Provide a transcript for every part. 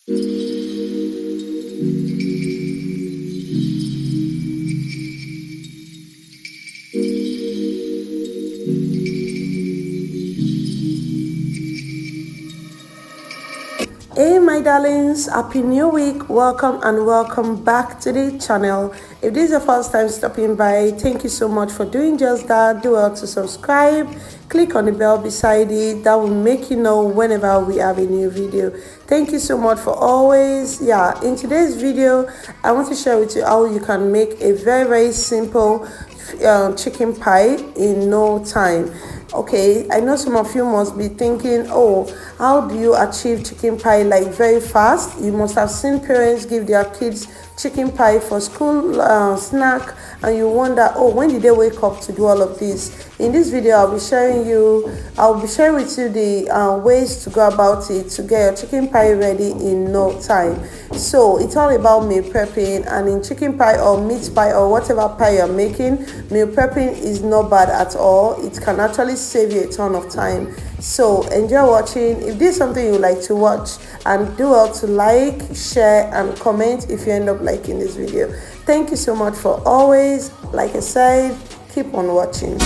Hey my darlings, happy new week. Welcome and welcome back to the channel. If this is your first time stopping by, thank you so much for doing just that. Do well to subscribe, click on the bell beside it. That will make you know whenever we have a new video. Thank you so much for always. In today's video I want to share with you how you can make a very simple chicken pie in no time. Okay, I know some of you must be thinking, oh, how do you achieve chicken pie like very fast? You must have seen parents give their kids chicken pie for school snack, and you wonder, oh, when did they wake up to do all of this? In this video I'll be sharing with you the ways to go about it to get your chicken pie ready in no time. So it's all about meal prepping, and in chicken pie or meat pie or whatever pie you're making, meal prepping is not bad at all. It can actually save you a ton of time. So enjoy watching. If this is something you like to watch, and do well to like, share and comment if you end up liking this video. Thank you so much for always, like I said, keep on watching.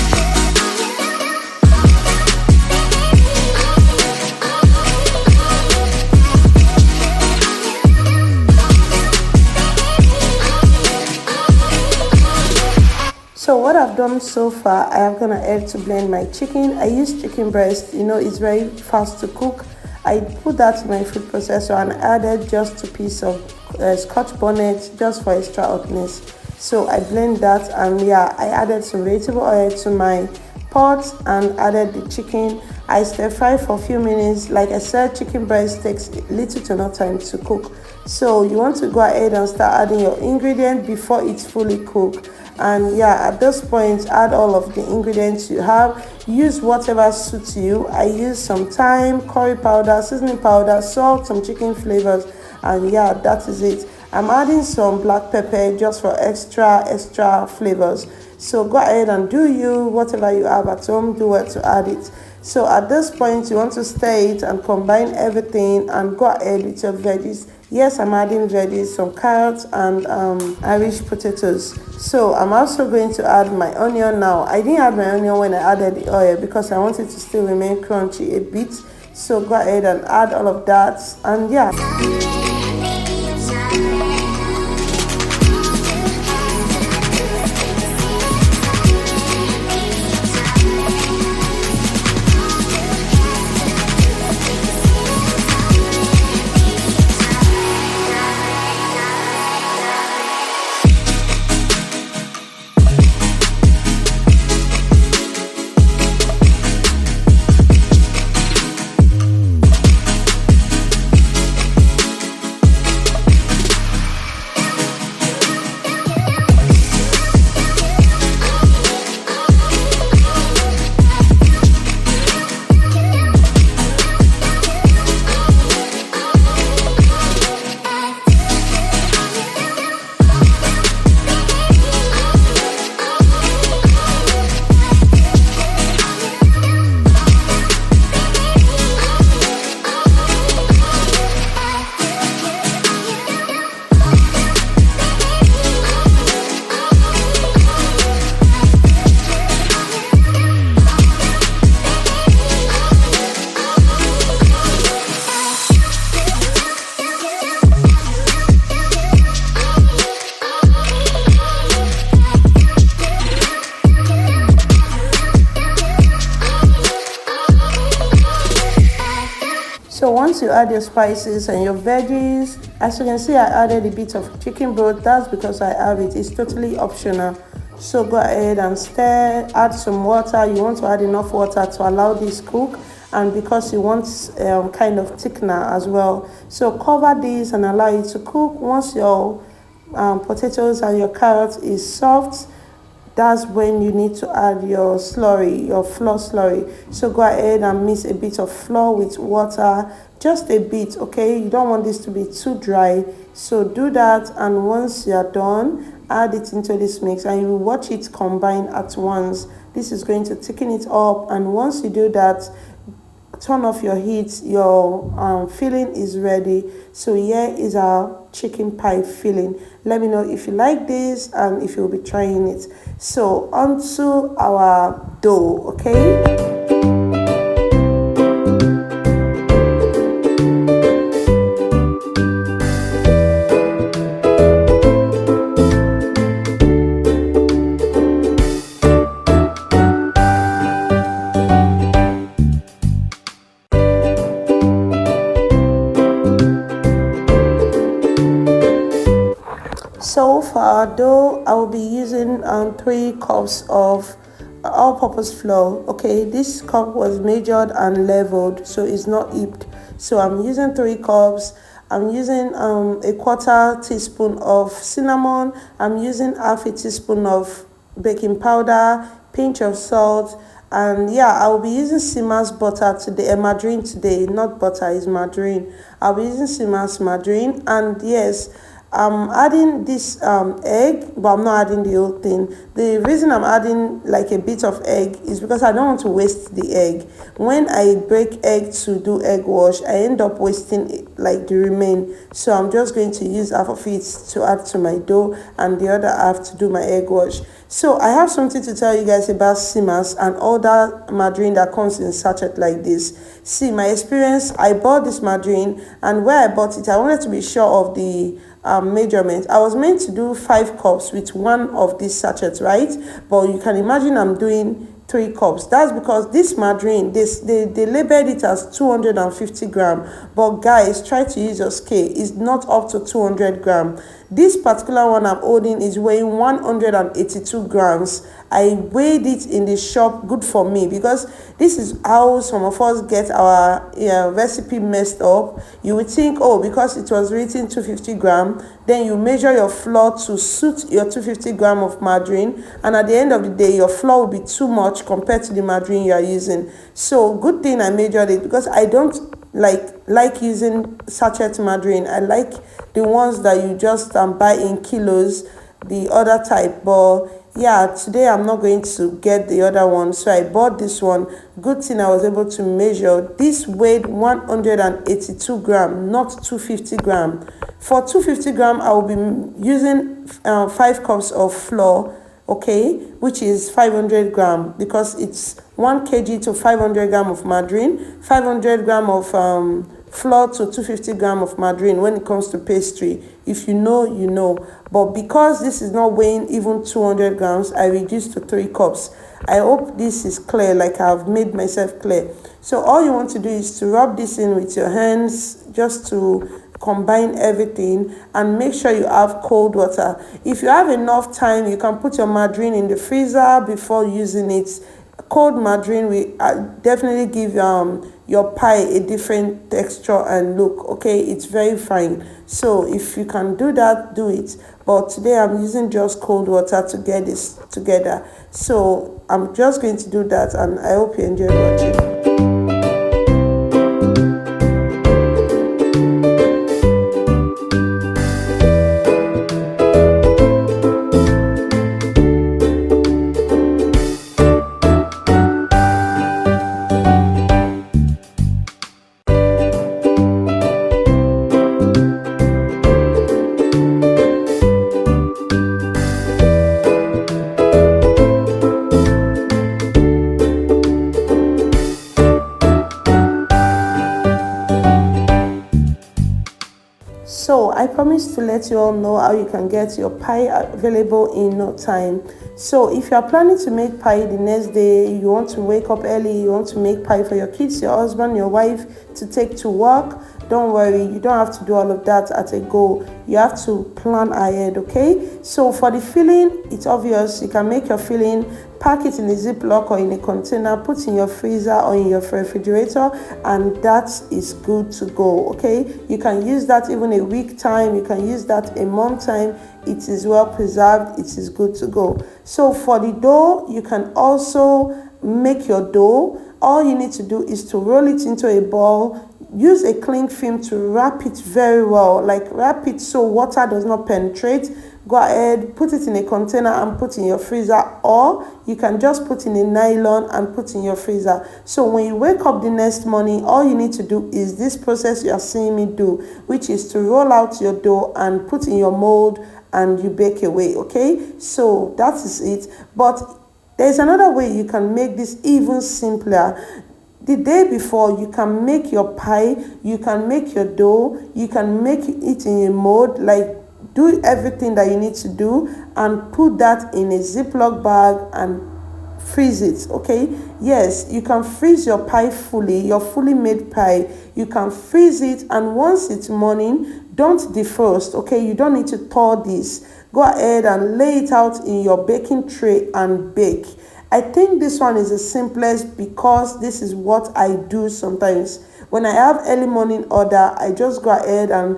So what I've done so far, I am gonna add to blend my chicken. I use chicken breast, you know, it's very fast to cook. I put that in my food processor and added just 2 pieces of scotch bonnet just for extra hotness. So I blend that, and I added some vegetable oil to my pot and added the chicken. I stir fry for a few minutes. Like I said, chicken breast takes little to no time to cook. So you want to go ahead and start adding your ingredients before it's fully cooked. And at this point, add all of the ingredients you have. Use whatever suits you. I use some thyme, curry powder, seasoning powder, salt, some chicken flavors, and that is it. I'm adding some black pepper just for extra flavors. So go ahead and do you, whatever you have at home, do well to add it. So at this point, you want to stir it and combine everything, and go ahead with your veggies. Yes, I'm adding veggies, some carrots and Irish potatoes. So I'm also going to add my onion now. I didn't add my onion when I added the oil because I want it to still remain crunchy a bit. So go ahead and add all of that, and So once you add your spices and your veggies, as you can see, I added a bit of chicken broth. That's because I have it. It's totally optional. So go ahead and stir, add some water. You want to add enough water to allow this cook, and because you want kind of thickener as well. So cover this and allow it to cook. Once your potatoes and your carrots is soft, that's when you need to add your slurry, your flour slurry. So go ahead and mix a bit of flour with water, just a bit, okay? You don't want this to be too dry. So do that, and once you're done, add it into this mix and you will watch it combine at once. This is going to thicken it up, and once you do that, turn off your heat. Your filling is ready. So here is our chicken pie filling. Let me know if you like this and if you'll be trying it. So onto our dough, okay? So for our dough, I will be using 3 cups of all-purpose flour. Okay, this cup was measured and leveled, so it's not heaped. So I'm using 3 cups. I'm using a quarter teaspoon of cinnamon. I'm using half a teaspoon of baking powder, pinch of salt, and yeah, I will be using Sima's butter today, margarine today, not butter, it's margarine. I'll be using Sima's margarine, and yes, I'm adding this egg, but I'm not adding the whole thing. The reason I'm adding like a bit of egg is because I don't want to waste the egg. When I break egg to do egg wash, I end up wasting like the remain. So I'm just going to use half of it to add to my dough and the other half to do my egg wash. So I have something to tell you guys about Simas and all that margarine that comes in sachet like this. See, my experience, I bought this margarine, and where I bought it, I wanted to be sure of the measurement. I was meant to do 5 cups with one of these sachets, right? But you can imagine I'm doing 3 cups. That's because this margarine, they labeled it as 250 gram. But guys, try to use your scale. It's not up to 200 gram. This particular one I'm holding is weighing 182 grams. I weighed it in the shop, good for me, because this is how some of us get our recipe messed up. You would think, oh, because it was written 250 gram, then you measure your flour to suit your 250 gram of margarine, and at the end of the day, your flour will be too much compared to the margarine you are using. So good thing I measured it, because I don't like using sachet margarine. I like the ones that you just buy in kilos, the other type. But yeah, today I'm not going to get the other one, so I bought this one. Good thing I was able to measure. This weighed 182 gram, not 250 gram. For 250 gram, I will be using 5 cups of flour, okay, which is 500 gram, because it's 1 kg to 500 gram of margarine, 500 gram of flour to 250 gram of margarine when it comes to pastry. If you know, you know. But because this is not weighing even 200 grams, I reduced to 3 cups. I hope this is clear, like I've made myself clear. So all you want to do is to rub this in with your hands, just to combine everything, and make sure you have cold water. If you have enough time, you can put your margarine in the freezer before using it. Cold margarine will definitely give your pie a different texture and look, okay? It's very fine. So if you can do that, do it. But today I'm using just cold water to get this together. So I'm just going to do that, and I hope you enjoy watching. So I promised to let you all know how you can get your pie available in no time. So if you are planning to make pie the next day, you want to wake up early, you want to make pie for your kids, your husband, your wife to take to work, don't worry, you don't have to do all of that at a go. You have to plan ahead, okay? So for the filling, it's obvious. You can make your filling, pack it in a Ziploc or in a container, put in your freezer or in your refrigerator, and that is good to go, okay? You can use that even a week time, you can use that a month time. It is well preserved, it is good to go. So for the dough, you can also make your dough. All you need to do is to roll it into a ball, use a cling film to wrap it very well, like wrap it so water does not penetrate. Go ahead, put it in a container and put in your freezer, or you can just put in a nylon and put in your freezer. So when you wake up the next morning, all you need to do is this process you are seeing me do, which is to roll out your dough and put in your mold and you bake away. Okay, so that is it. But there's another way you can make this even simpler. The day before, you can make your pie, you can make your dough, you can make it in a mold, like do everything that you need to do and put that in a Ziploc bag and freeze it. Okay, yes, you can freeze your pie fully, your fully made pie. You can freeze it, and once it's morning, don't defrost. Okay, you don't need to thaw this. Go ahead and lay it out in your baking tray and bake. I think this one is the simplest because this is what I do sometimes. When I have early morning order, I just go ahead and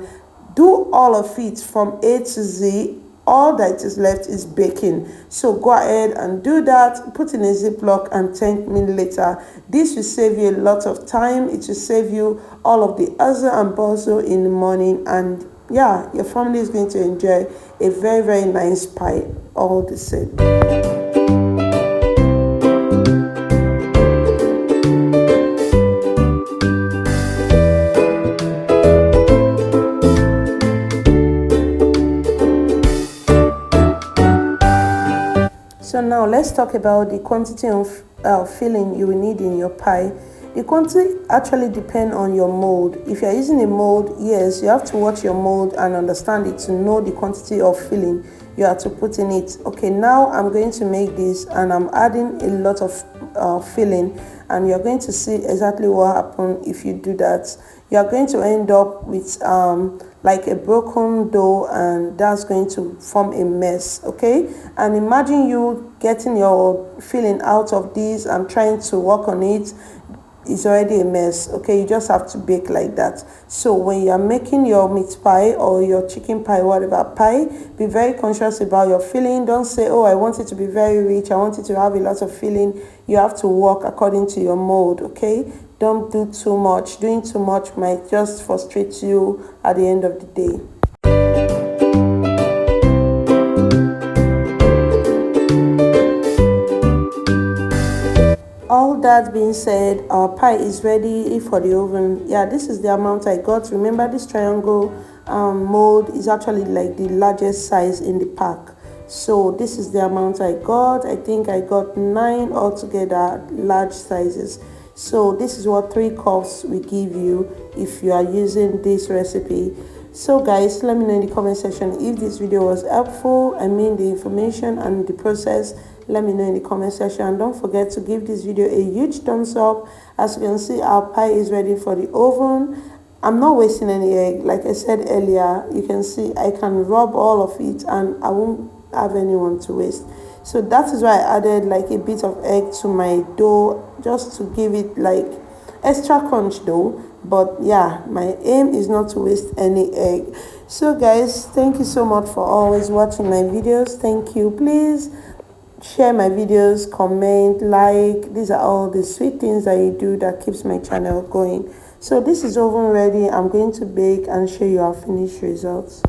do all of it from A to Z. All that is left is baking. So go ahead and do that, put in a Ziploc and thank me later. This will save you a lot of time. It will save you all of the hustle and bustle in the morning, and yeah, your family is going to enjoy a very, very nice pie all the same. So now let's talk about the quantity of filling you will need in your pie. The quantity actually depends on your mold. If you're using a mold, yes, you have to watch your mold and understand it to know the quantity of filling you have to put in it. Okay, now I'm going to make this and I'm adding a lot of filling, and you're going to see exactly what happens if you do that. You're going to end up with like a broken dough, and that's going to form a mess. Okay, and imagine you getting your filling out of this and trying to work on it. It's already a mess. Okay, you just have to bake like that. So when you're making your meat pie or your chicken pie, whatever pie, be very conscious about your filling. Don't say, oh, I want it to be very rich, I want it to have a lot of filling. You have to work according to your mold. Okay, don't do too much. Doing too much might just frustrate you at the end of the day. All that being said, our pie is ready for the oven. Yeah, this is the amount I got. Remember, this triangle mold is actually like the largest size in the pack. So this is the amount I got. I think I got 9 altogether large sizes. So this is what 3 cups will give you if you are using this recipe. So guys, let me know in the comment section if this video was helpful. I mean the information and the process. Let me know in the comment section, and don't forget to give this video a huge thumbs up. As you can see, our pie is ready for the oven. I'm not wasting any egg. Like I said earlier, you can see I can rub all of it and I won't have anyone to waste. So that is why I added like a bit of egg to my dough, just to give it like extra crunch though. But yeah, my aim is not to waste any egg. So guys, thank you so much for always watching my videos. Thank you. Please share my videos, comment, like. These are all the sweet things that you do that keeps my channel going. So this is oven ready. I'm going to bake and show you our finished results.